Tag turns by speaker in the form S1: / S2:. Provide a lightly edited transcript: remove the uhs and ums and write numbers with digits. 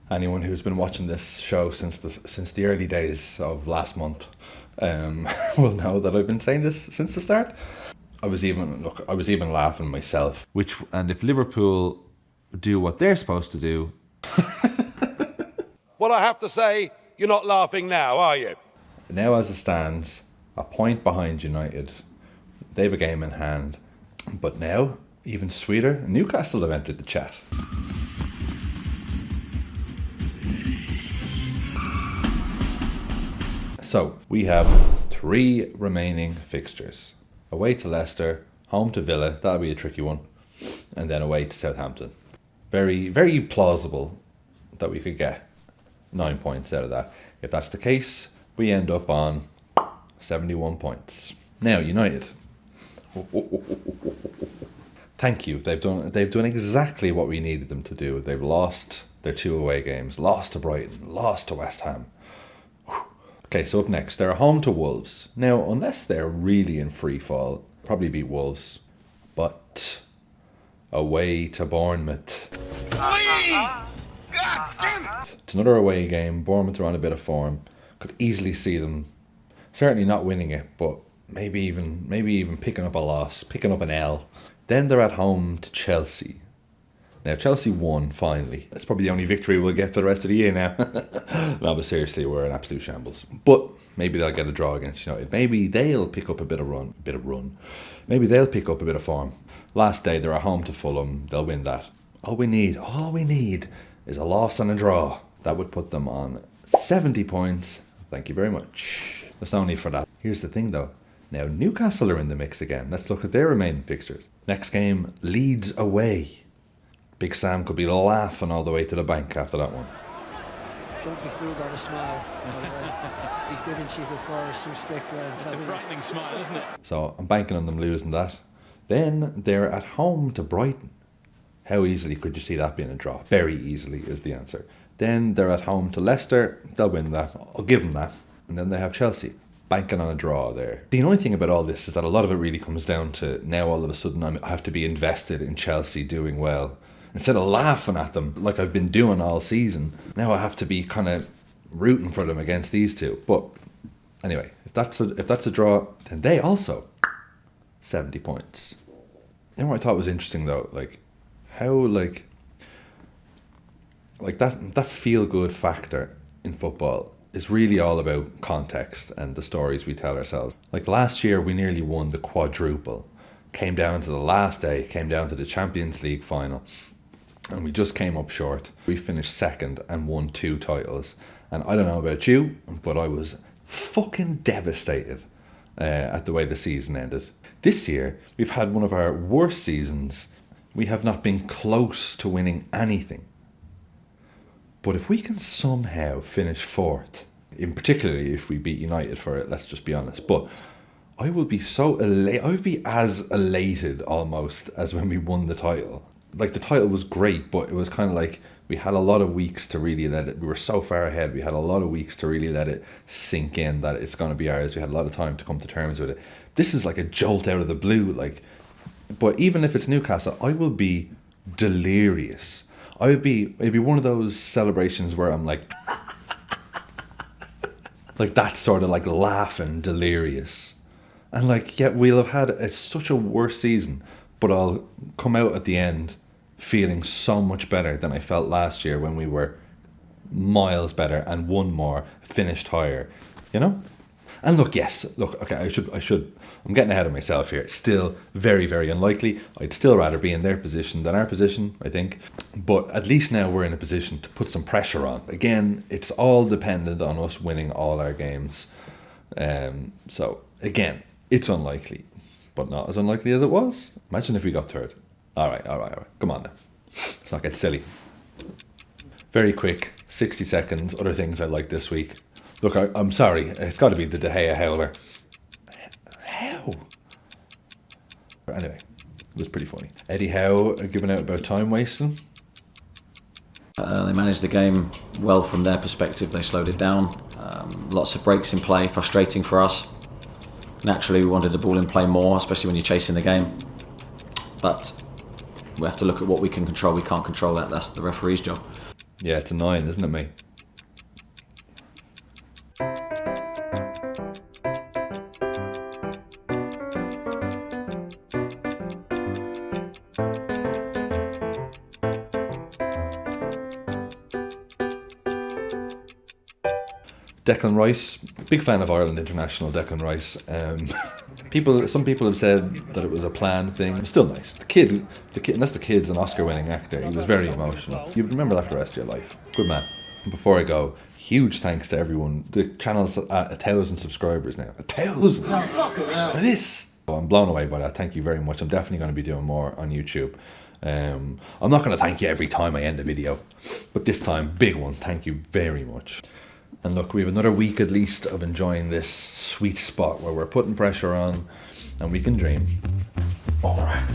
S1: Anyone who's been watching this show since the early days of last month will know that I've been saying this since the start. I was even laughing myself. And if Liverpool do what they're supposed to do,
S2: well, I have to say, you're not laughing now, are you?
S1: Now as it stands, a point behind United. They have a game in hand. But now, even sweeter, Newcastle have entered the chat. So, we have 3 remaining fixtures. Away to Leicester, home to Villa, that'll be a tricky one, and then away to Southampton. Very, very plausible that we could get 9 points out of that. If that's the case, we end up on 71 points. Now, United. Thank you. They've done exactly what we needed them to do. They've lost their 2 away games, lost to Brighton, lost to West Ham. Okay, so up next, they're home to Wolves. Now, unless they're really in free fall, probably beat Wolves. But away to Bournemouth.
S2: Please! God damn it!
S1: It's another away game. Bournemouth are on a bit of form. Could easily see them, certainly not winning it, but maybe even picking up a loss, picking up an L. Then they're at home to Chelsea. Now, Chelsea won, finally. It's probably the only victory we'll get for the rest of the year now. No, but seriously, we're in absolute shambles. But maybe they'll get a draw against United. Maybe they'll pick up a bit of run. Maybe they'll pick up a bit of form. Last day, they're at home to Fulham. They'll win that. All we need is a loss and a draw. That would put them on 70 points. Thank you very much. That's only for that. Here's the thing, though. Now, Newcastle are in the mix again. Let's look at their remaining fixtures. Next game, Leeds away. Big Sam could be laughing all the way to the bank after that one.
S3: Don't be fooled by the smile. He's giving Chief a flourish some stick.
S4: It's a frightening smile, isn't it?
S1: So I'm banking on them losing that. Then they're at home to Brighton. How easily could you see that being a draw? Very easily is the answer. Then they're at home to Leicester. They'll win that. I'll give them that. And then they have Chelsea. Banking on a draw there. The annoying thing about all this is that a lot of it really comes down to now all of a sudden I have to be invested in Chelsea doing well. Instead of laughing at them like I've been doing all season, now I have to be kind of rooting for them against these two. But anyway, if that's a draw, then they also 70 points. You know what I thought was interesting though, how that feel good factor in football is really all about context and the stories we tell ourselves. Like last year, we nearly won the quadruple. Came down to the last day, came down to the Champions League final. And we just came up short. We finished second and won 2 titles. And I don't know about you, but I was fucking devastated at the way the season ended. This year, we've had one of our worst seasons. We have not been close to winning anything. But if we can somehow finish 4th, in particularly if we beat United for it, let's just be honest. But I will be so elated. I would be as elated almost as when we won the title. Like the title was great, but it was kind of like we had a lot of weeks to really let it. We were so far ahead. We had a lot of weeks to really let it sink in that it's going to be ours. We had a lot of time to come to terms with it. This is like a jolt out of the blue. But even if it's Newcastle, I will be delirious. It'd be one of those celebrations where I'm like that sort of laughing delirious. And yet we'll have had such a worse season, but I'll come out at the end feeling so much better than I felt last year when we were miles better and won more, finished higher, you know? And okay, I'm getting ahead of myself here. Still very, very unlikely. I'd still rather be in their position than our position, I think. But at least now we're in a position to put some pressure on. Again, it's all dependent on us winning all our games. So, again, it's unlikely, but not as unlikely as it was. Imagine if we got 3rd. All right. Come on now. Let's not get silly. Very quick, 60 seconds, other things I like this week. Look, I'm sorry. It's got to be the De Gea howler. How? Anyway, it was pretty funny. Eddie Howe giving out about time wasting.
S5: They managed the game well from their perspective. They slowed it down. Lots of breaks in play, frustrating for us. Naturally, we wanted the ball in play more, especially when you're chasing the game. But we have to look at what we can control. We can't control that. That's the referee's job.
S1: Yeah, it's a 9, isn't it, mate? Declan Rice, big fan of Ireland international Declan Rice. Some people have said that it was a planned thing. It was still nice. The kid, unless the kid's an Oscar-winning actor, he was very emotional. You'd remember that for the rest of your life. Good man. Before I go, huge thanks to everyone. The channel's at 1,000 subscribers now. 1,000 for this. Oh, I'm blown away by that. Thank you very much. I'm definitely going to be doing more on YouTube. I'm not going to thank you every time I end a video, but this time, big one. Thank you very much. And look, we have another week at least of enjoying this sweet spot where we're putting pressure on and we can dream. All right.